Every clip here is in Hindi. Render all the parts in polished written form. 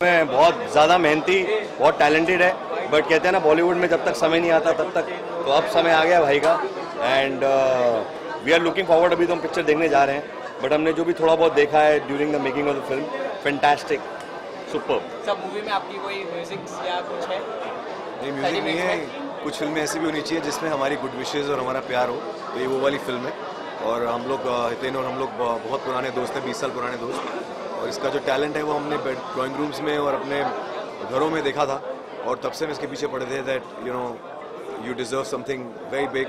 में बहुत ज़्यादा मेहनती, बहुत टैलेंटेड है, बट कहते हैं ना बॉलीवुड में जब तक समय नहीं आता तब तक, तो अब समय आ गया भाई का। And we are looking forward. अभी तो हम पिक्चर देखने जा रहे हैं, बट हमने जो भी थोड़ा बहुत देखा है during the making of the film, fantastic, super. सब मूवी में आपकी कोई म्यूजिक या कुछ है? नहीं, म्यूजिक नहीं है। कुछ फिल्में ऐसी भी होनी चाहिए जिसमें हमारी गुड विशेज़ और हमारा प्यार हो, तो ये वो वाली फिल्म है। और हम लोग हितेन और हम लोग बहुत पुराने दोस्त हैं, 20 साल पुराने दोस्त, और इसका जो टैलेंट है वो हमने ड्राइंग रूम्स में और अपने घरों में देखा था, और तब से हम इसके पीछे पड़े थे that you deserve something very big.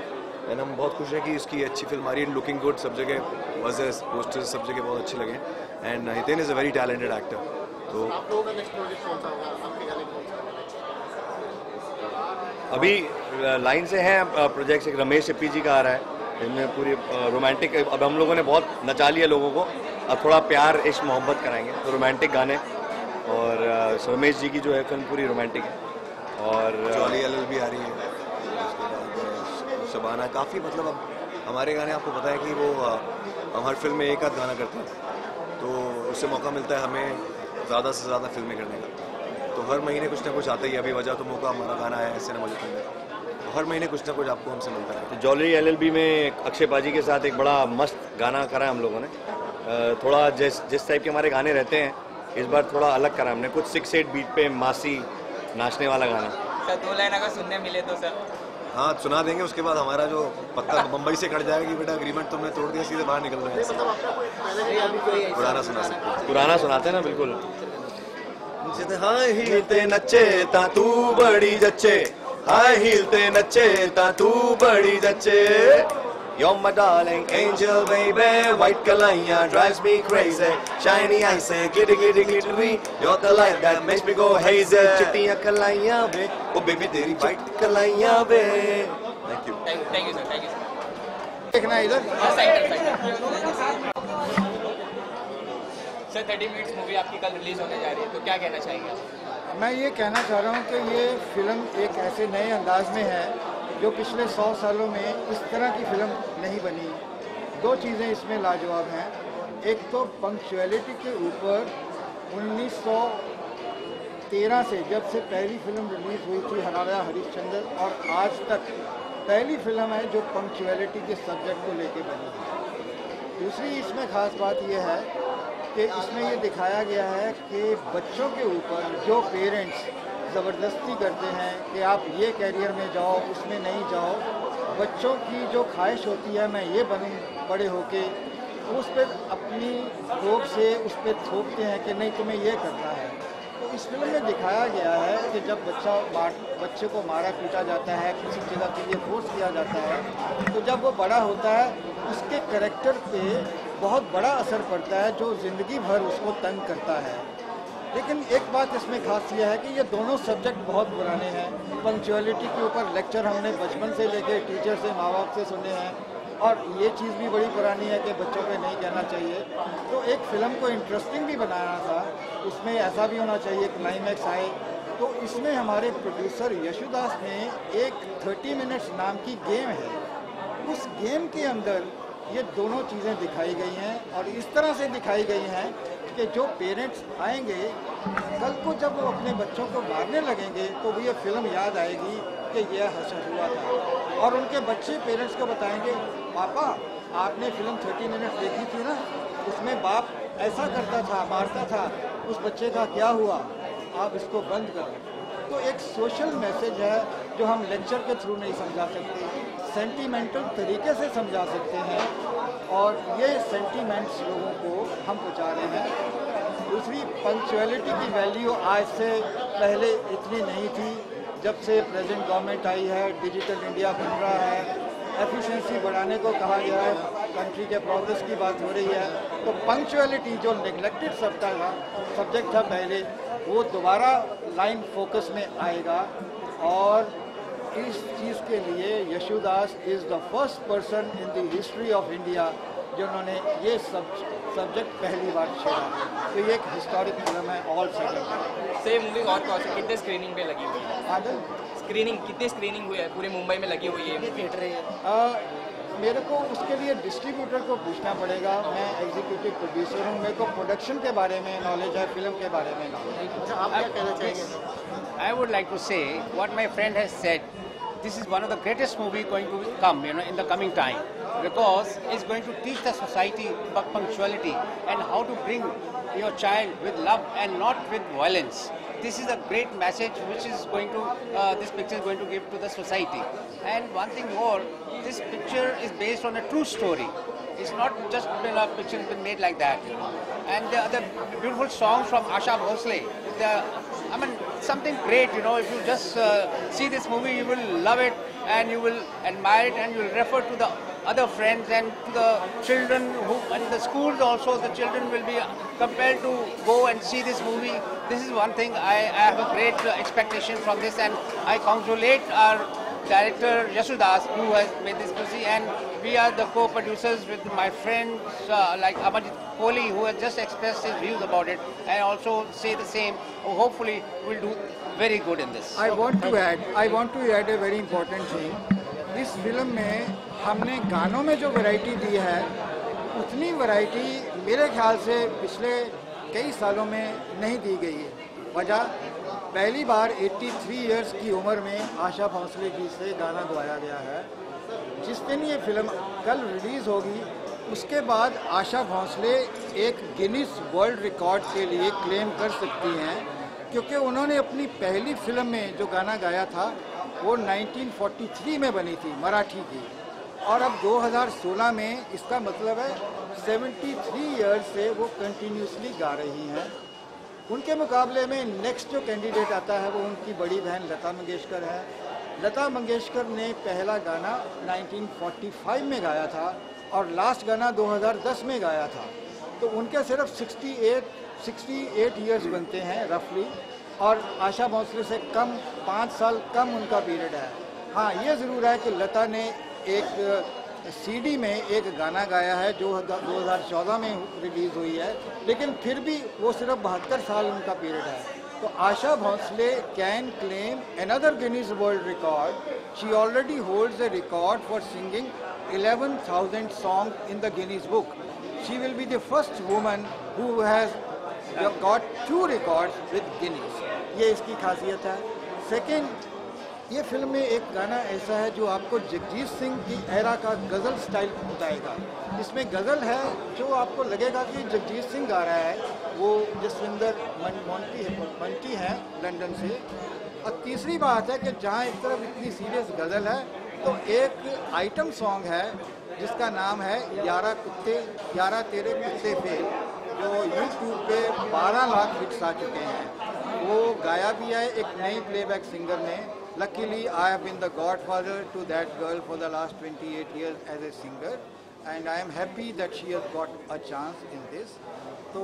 And हम बहुत खुश हैं कि इसकी अच्छी फिल्म आ रही है, लुकिंग गुड, सब जगह बज़ेस, पोस्टर्स सब जगह बहुत अच्छे लगे। And Hiten is a very talented actor. तो आप लोगों का नेक्स्ट प्रोजेक्ट कौन सा होगा? आपके गाने कौन सा? अभी लाइन से हैं प्रोजेक्ट्स, एक रमेश सिप्पी जी का आ रहा है, इनमें पूरी रोमांटिक, अब हम लोगों ने बहुत नचा लिया लोगों को, अब थोड़ा प्यार इश्क मोहब्बत कराएंगे, तो रोमांटिक गाने। और रमेश जी की जो है फिल्म पूरी रोमांटिक है। और जॉली LLB आ रही है, उसके बाद शबाना, काफ़ी, मतलब अब हमारे गाने आपको पता है कि वो हम हर फिल्म में एक आध गाना करते हैं, तो उससे मौका मिलता है हमें ज़्यादा से ज़्यादा फिल्में करने का। तो हर महीने कुछ ना कुछ आता ही है। अभी वजह तो मौका हमारा गाना है ऐसे ना मुझे तुम, तो हर महीने कुछ ना कुछ आपको हमसे मिलता है। तो जॉली LLB में अक्षय पाजी के साथ एक बड़ा मस्त गाना करा है हम लोगों ने। थोड़ा जिस टाइप के हमारे गाने रहते हैं, इस बार थोड़ा अलग करा हमने, कुछ 6-8 बीट पे मासी नाचने वाला गाना। सर 2 लाइन अगर सुनने मिले तो सर? हाँ, सुना देंगे। उसके बाद हमारा जो पक्का मुंबई से कट जाएगा कि बेटा एग्रीमेंट तुमने तोड़ दिया, सीधे बाहर निकल रहे हैं। पुराना सुना सकते, पुराना सुनाते ना, बिल्कुल। हाँ हिलते नचे ता तू बड़ी जच्चे, हाँ हिलते नचे ता तू बड़ी जच्चे, You're my darling angel baby, white kalaiya drives me crazy, shiny eyes say glitty glitty glittery, you're the light that makes me go hazy, chittiya kalaiya ve, oh baby teri white kalaiya ve। Thank you sir, thank you sir। देखना इधर सर 30 मिनट्स मूवी आपकी कल रिलीज होने जा रही है, तो क्या कहना चाहेंगे? मैं ये कहना चाह रहा हूँ कि ये फिल्म एक ऐसे नए अंदाज में है जो पिछले 100 सालों में इस तरह की फिल्म नहीं बनी। 2 चीज़ें इसमें लाजवाब हैं। एक तो पंक्चुअलिटी के ऊपर 1913 से, जब से पहली फिल्म रिलीज़ हुई थी हराया हरिश्चंद्र, और आज तक पहली फिल्म है जो पंक्चुअलिटी के सब्जेक्ट को लेके बनी है। दूसरी इसमें ख़ास बात यह है कि इसमें ये दिखाया गया है कि बच्चों के ऊपर जो पेरेंट्स ज़बरदस्ती करते हैं कि आप ये कैरियर में जाओ, उसमें नहीं जाओ, बच्चों की जो ख्वाहिश होती है मैं ये बनूं बड़े होके, उस पर अपनी रोक से उस पर थोपते हैं कि नहीं तुम्हें ये करना है। तो इस फिल्म में दिखाया गया है कि जब बच्चे को मारा पीटा जाता है, किसी जगह के लिए फोर्स किया जाता है, तो जब वो बड़ा होता है उसके करैक्टर पे बहुत बड़ा असर पड़ता है जो ज़िंदगी भर उसको तंग करता है। लेकिन एक बात इसमें खास यह है कि ये दोनों सब्जेक्ट बहुत पुराने हैं। पंक्चुअलिटी के ऊपर लेक्चर हमने बचपन से लेकर टीचर से, माँ बाप से सुने हैं, और ये चीज़ भी बड़ी पुरानी है कि बच्चों पे नहीं कहना चाहिए। तो एक फ़िल्म को इंटरेस्टिंग भी बनाना था, उसमें ऐसा भी होना चाहिए क्लाइमैक्स आए। तो इसमें हमारे प्रोड्यूसर यशुदास ने एक 30 मिनट्स नाम की गेम है, उस गेम के अंदर ये दोनों चीज़ें दिखाई गई हैं, और इस तरह से दिखाई गई हैं कि जो पेरेंट्स आएंगे कल को जब वो अपने बच्चों को मारने लगेंगे तो वो ये फिल्म याद आएगी कि यह हशर हुआ था, और उनके बच्चे पेरेंट्स को बताएंगे पापा आपने फिल्म 30 मिनट्स देखी थी ना, उसमें बाप ऐसा करता था, मारता था, उस बच्चे का क्या हुआ, आप इसको बंद करो। तो एक सोशल मैसेज है जो हम लेक्चर के थ्रू नहीं समझा सकते, सेंटिमेंटल तरीके से समझा सकते हैं, और ये सेंटिमेंट्स लोगों को हम पहुँचा रहे हैं। दूसरी, पंक्चुअलिटी की वैल्यू आज से पहले इतनी नहीं थी। जब से प्रेजेंट गवर्नमेंट आई है, डिजिटल इंडिया बन रहा है, एफिशिएंसी बढ़ाने को कहा गया है, कंट्री के प्रोग्रेस की बात हो रही है, तो पंक्चुअलिटी जो नेगलेक्टेड सब्जेक्ट था पहले, वो दोबारा लाइन फोकस में आएगा। और इस चीज़ के लिए Yesudas is the first person in the history of India जिन्होंने ये सब्जेक्ट पहली बार छेड़ा। तो ये एक हिस्टोरिक फिल्म है, ऑल सेकंड। सेम मूवी और कितने स्क्रीनिंग पे लगी हुई है? आदल स्क्रीनिंग कितनी स्क्रीनिंग हुई है? पूरे मुंबई में लगी हुई है मूवी? मेरे को उसके लिए डिस्ट्रीब्यूटर को पूछना पड़ेगा। मैं एग्जीक्यूटिव प्रोड्यूसर हूँ, मेरे को प्रोडक्शन के बारे में नॉलेज है, फिल्म के बारे में नॉलेज है। आप क्या कहना चाहेंगे? I would like to say what my friend has said. This is one of the greatest movie going to come, in the coming time, because it's going to teach the society about punctuality and how to bring your child with love and not with violence. This is a great message which is going to, this picture is going to give to the society. And one thing more, this picture is based on a true story. It's not just been a picture has been made like that, And the other beautiful songs from Asha Bhosle, something great, If you just see this movie, you will love it and you will admire it and you will refer to the other friends and to the children who, and the schools also, the children will be compelled to go and see this movie. This is one thing I have a great expectation from this, and I congratulate our director Yasudas who has made this movie, and we are the co-producers with my friends like Amarjit Kohli who has just expressed his views about it, and also say the same. Hopefully we'll do very good in this. I want to add a very important thing. इस फिल्म में हमने गानों में जो वैरायटी दी है, उतनी वैरायटी मेरे ख्याल से पिछले कई सालों में नहीं दी गई है। वजह, पहली बार 83 इयर्स की उम्र में आशा भोसले जी से गाना गवाया गया है। जिस दिन ये फिल्म कल रिलीज़ होगी, उसके बाद आशा भोसले एक गिनीज वर्ल्ड रिकॉर्ड के लिए क्लेम कर सकती हैं, क्योंकि उन्होंने अपनी पहली फिल्म में जो गाना गाया था वो 1943 में बनी थी, मराठी की, और अब 2016 में, इसका मतलब है 73 इयर्स से वो कंटिन्यूसली गा रही हैं। उनके मुकाबले में नेक्स्ट जो कैंडिडेट आता है वो उनकी बड़ी बहन लता मंगेशकर है। लता मंगेशकर ने पहला गाना 1945 में गाया था और लास्ट गाना 2010 में गाया था, तो उनके सिर्फ 68 इयर्स बनते हैं रफली, और आशा भोसले से 5 साल कम उनका पीरियड है। हाँ, ये ज़रूर है कि लता ने एक सीडी में एक गाना गाया है जो 2014 में रिलीज़ हुई है, लेकिन फिर भी वो सिर्फ 72 साल उनका पीरियड है। तो Asha Bhosle can claim another Guinness World Record. She already holds a record for singing 11,000 songs in the Guinness Book. She will be the first woman who has got 2 records with Guinness. ये इसकी खासियत है। सेकेंड, ये फिल्म में एक गाना ऐसा है जो आपको जगजीत सिंह की एरा का गज़ल स्टाइल बताएगा। इसमें गज़ल है जो आपको लगेगा कि जगजीत सिंह गा रहा है, वो जसविंदर मंटी है लंदन से। और तीसरी बात है कि जहाँ एक तरफ इतनी सीरियस गज़ल है, तो एक आइटम सॉन्ग है जिसका नाम है यारा तेरे कुत्ते फेल, जो यूट्यूब पे 12 लाख हिट्स आ चुके हैं। वो गाया भी है एक नई प्लेबैक सिंगर ने। Luckily, I have been the godfather to that girl for the last 28 years as a singer, and I am happy that she has got a chance in this. So,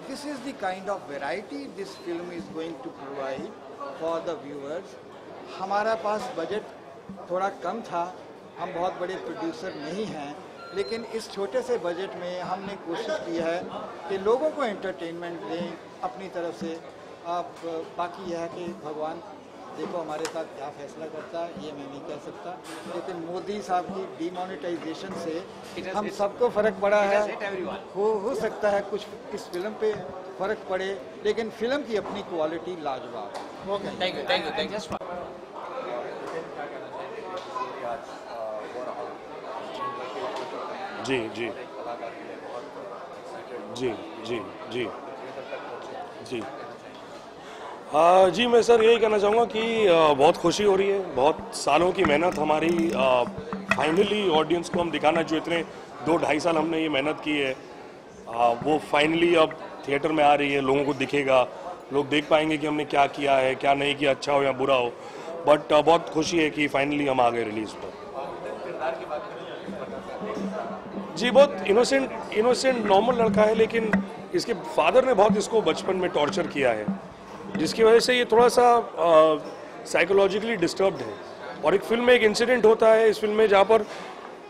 this is the kind of variety this film is going to provide for the viewers. हमारा पास बजट थोड़ा कम था, हम बहुत बड़े प्रोड्यूसर नहीं हैं, लेकिन इस छोटे से बजट में हमने कोशिश की है कि लोगों को एंटरटेनमेंट दें अपनी तरफ से। आप बाकी यह है कि भगवान देखो हमारे साथ क्या फैसला करता है, ये मैं नहीं कह सकता, लेकिन मोदी साहब की डिमोनेटाइजेशन से हम सबको फ़र्क पड़ा है। हो सकता है कुछ इस फिल्म पे फ़र्क पड़े, लेकिन फिल्म की अपनी क्वालिटी लाजवाब। Okay, thank you. जी जी जी जी जी जी जी मैं सर यही कहना चाहूँगा कि बहुत खुशी हो रही है। बहुत सालों की मेहनत हमारी फाइनली ऑडियंस को हम दिखाना, जो इतने 2-2.5 साल हमने ये मेहनत की है, वो फाइनली अब थिएटर में आ रही है, लोगों को दिखेगा, लोग देख पाएंगे कि हमने क्या किया है, क्या नहीं किया, अच्छा हो या बुरा हो। बट बहुत खुशी है कि फाइनली हम आ गए रिलीज़ पर। जी बहुत इनोसेंट नॉर्मल लड़का है, लेकिन इसके फादर ने बहुत इसको बचपन में टॉर्चर किया है, जिसकी वजह से ये थोड़ा सा साइकोलॉजिकली डिस्टर्ब्ड है। और एक फिल्म में एक इंसिडेंट होता है इस फिल्म में जहाँ पर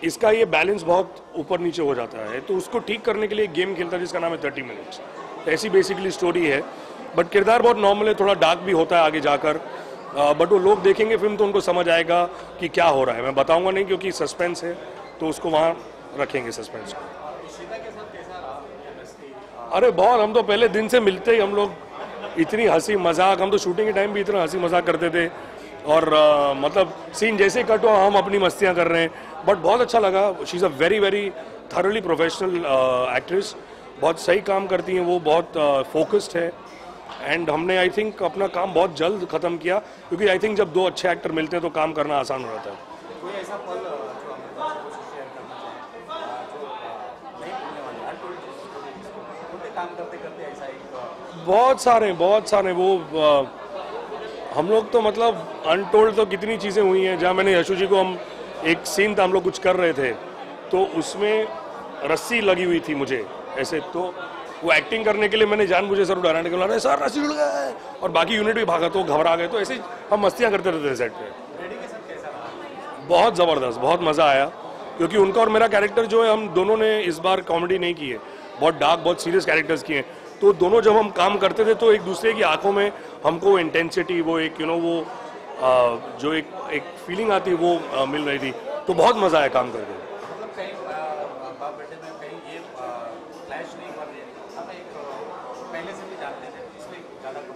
इसका ये बैलेंस बहुत ऊपर नीचे हो जाता है, तो उसको ठीक करने के लिए एक गेम खेलता है जिसका नाम है 30 मिनट्स। ऐसी बेसिकली स्टोरी है, बट किरदार बहुत नॉर्मल है, थोड़ा डार्क भी होता है आगे जाकर, बट वो लोग देखेंगे फिल्म तो उनको समझ आएगा कि क्या हो रहा है। मैं बताऊंगा नहीं क्योंकि सस्पेंस है, तो उसको वहाँ रखेंगे सस्पेंस को। अरे बहुत, हम तो पहले दिन से मिलते ही हम लोग इतनी हंसी मजाक, हम तो शूटिंग के टाइम भी इतना हंसी मजाक करते थे और मतलब सीन जैसे कट हो हम अपनी मस्तियाँ कर रहे हैं, बट बहुत अच्छा लगा। She is a very very thoroughly professional actress, बहुत सही काम करती हैं वो, बहुत फोकस्ड है एंड हमने आई थिंक अपना काम बहुत जल्द ख़त्म किया, क्योंकि आई थिंक जब दो अच्छे एक्टर मिलते हैं तो काम करना आसान हो जाता है। कोई ऐसा पल जो हम शेयर करना चाहें, काम करते करते ऐसा एक बहुत सारे वो हम लोग तो मतलब अनटोल्ड तो कितनी चीज़ें हुई हैं। जहाँ मैंने यशु जी को, हम एक सीन था हम लोग कुछ कर रहे थे तो उसमें रस्सी लगी हुई थी मुझे ऐसे, तो वो एक्टिंग करने के लिए मैंने जानबूझे सर डराने के लिए सर रस्सी जुड़ गया, और बाकी यूनिट भी भागा तो घबरा गए, तो ऐसे हम मस्तियाँ करते रहते थे सेट पे। बहुत ज़बरदस्त, बहुत मज़ा आया, क्योंकि उनका और मेरा कैरेक्टर जो है, हम दोनों ने इस बार कॉमेडी नहीं की है, बहुत डार्क बहुत सीरियस कैरेक्टर्स किए हैं, तो दोनों जब हम काम करते थे तो एक दूसरे की आंखों में हमको इंटेंसिटी, वो एक वो जो एक फीलिंग आती है वो मिल रही थी, तो बहुत मज़ा आया काम करके।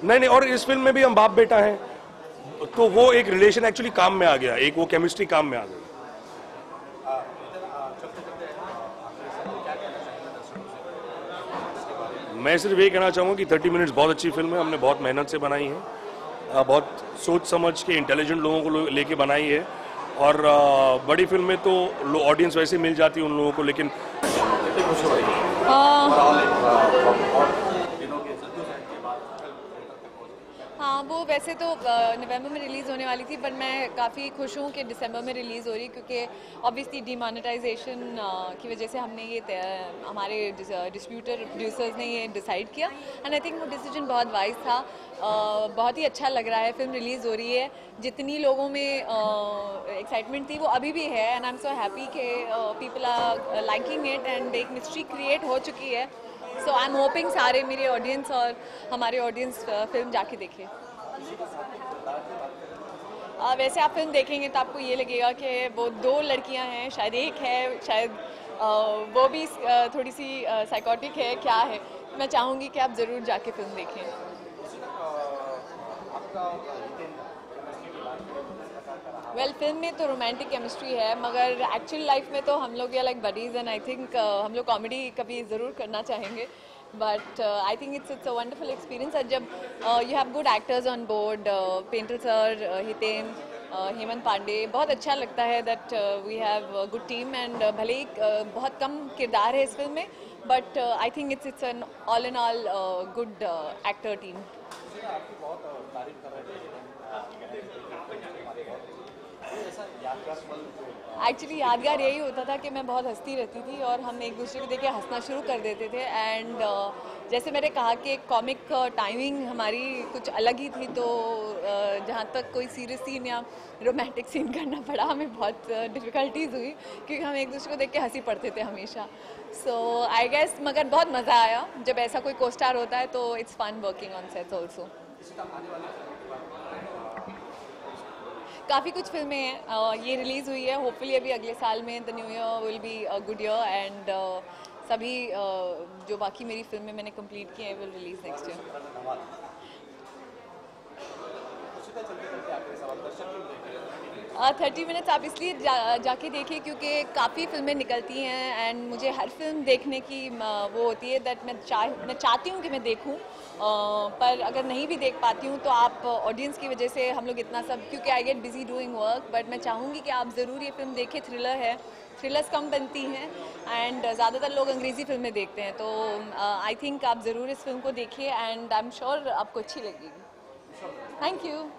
नहीं, और इस फिल्म में भी हम बाप बेटा हैं, तो वो एक रिलेशन एक्चुअली काम में आ गया, एक वो केमिस्ट्री काम में आ गई। मैं सिर्फ ये कहना चाहूँगा कि 30 मिनट्स बहुत अच्छी फिल्म है, हमने बहुत मेहनत से बनाई है, बहुत सोच समझ के इंटेलिजेंट लोगों को लेके बनाई है, और बड़ी फिल्म में तो ऑडियंस वैसे मिल जाती है उन लोगों को, लेकिन हाँ, वो वैसे तो नवंबर में रिलीज़ होने वाली थी, पर मैं काफ़ी खुश हूँ कि दिसंबर में रिलीज़ हो रही, क्योंकि ऑब्वियसली डीमोनेटाइजेशन की वजह से हमने ये हमारे डिस्ट्रीब्यूटर प्रोड्यूसर्स ने ये डिसाइड किया, एंड आई थिंक वो डिसीजन बहुत वाइज था। बहुत ही अच्छा लग रहा है, फिल्म रिलीज़ हो रही है, जितनी लोगों में एक्साइटमेंट थी वो अभी भी है, and I am so happy कि people are liking it, and एक मिस्ट्री क्रिएट हो चुकी है। सो आई एम होपिंग सारे मेरे ऑडियंस और हमारे ऑडियंस फिल्म जाके देखें। वैसे आप फिल्म देखेंगे तो आपको ये लगेगा कि वो दो लड़कियां हैं, शायद एक है, शायद वो भी थोड़ी सी साइकोटिक है, क्या है। मैं चाहूँगी कि आप ज़रूर जाके फिल्म देखें। वेल, फिल्म में तो रोमांटिक केमिस्ट्री है, मगर एक्चुअल लाइफ में तो हम लोग या like buddies, and I think हम लोग कॉमेडी कभी ज़रूर करना चाहेंगे, but I think it's a wonderful experience. और जब you have good actors on board, Paintal sir, Hiten, Hemant Pandey, बहुत अच्छा लगता है that we have good team, and भले ही बहुत कम किरदार है इस फिल्म में, but I think it's an all in all good actor team. Actually यादगार यही होता था कि मैं बहुत हंसती रहती थी और हम एक दूसरे को देख के हंसना शुरू कर देते थे, एंड जैसे मैंने कहा कि कॉमिक टाइमिंग हमारी कुछ अलग ही थी, तो जहाँ तक कोई सीरियस सीन या रोमांटिक सीन करना पड़ा, हमें बहुत डिफ़िकल्टीज हुई, क्योंकि हम एक दूसरे को देख के हंसी पड़ते थे हमेशा। सो आई गेस, मगर बहुत मज़ा आया जब ऐसा कोई को स्टार होता है, तो it's fun working on sets also. काफ़ी कुछ फिल्में हैं, ये रिलीज़ हुई है, होपफुली अभी अगले साल में the new year will be a good year, and सभी जो बाकी मेरी फिल्में मैंने कंप्लीट की हैं will release next year. 30 minutes आप इसलिए जाके देखिए क्योंकि काफ़ी फिल्में निकलती हैं, एंड मुझे हर फिल्म देखने की वो होती है दैट मैं चाहती हूँ कि मैं देखूँ, पर अगर नहीं भी देख पाती हूँ तो आप ऑडियंस की वजह से हम लोग इतना सब, क्योंकि I get busy doing work, but मैं चाहूँगी कि आप ज़रूर ये फिल्म देखें। थ्रिलर है, थ्रिलर्स कम बनती हैं, एंड ज़्यादातर लोग अंग्रेज़ी फिल्में देखते हैं, तो आई थिंक आप ज़रूर इस फिल्म को देखिए, एंड आई एम श्योर आपको अच्छी लगेगी। Thank you.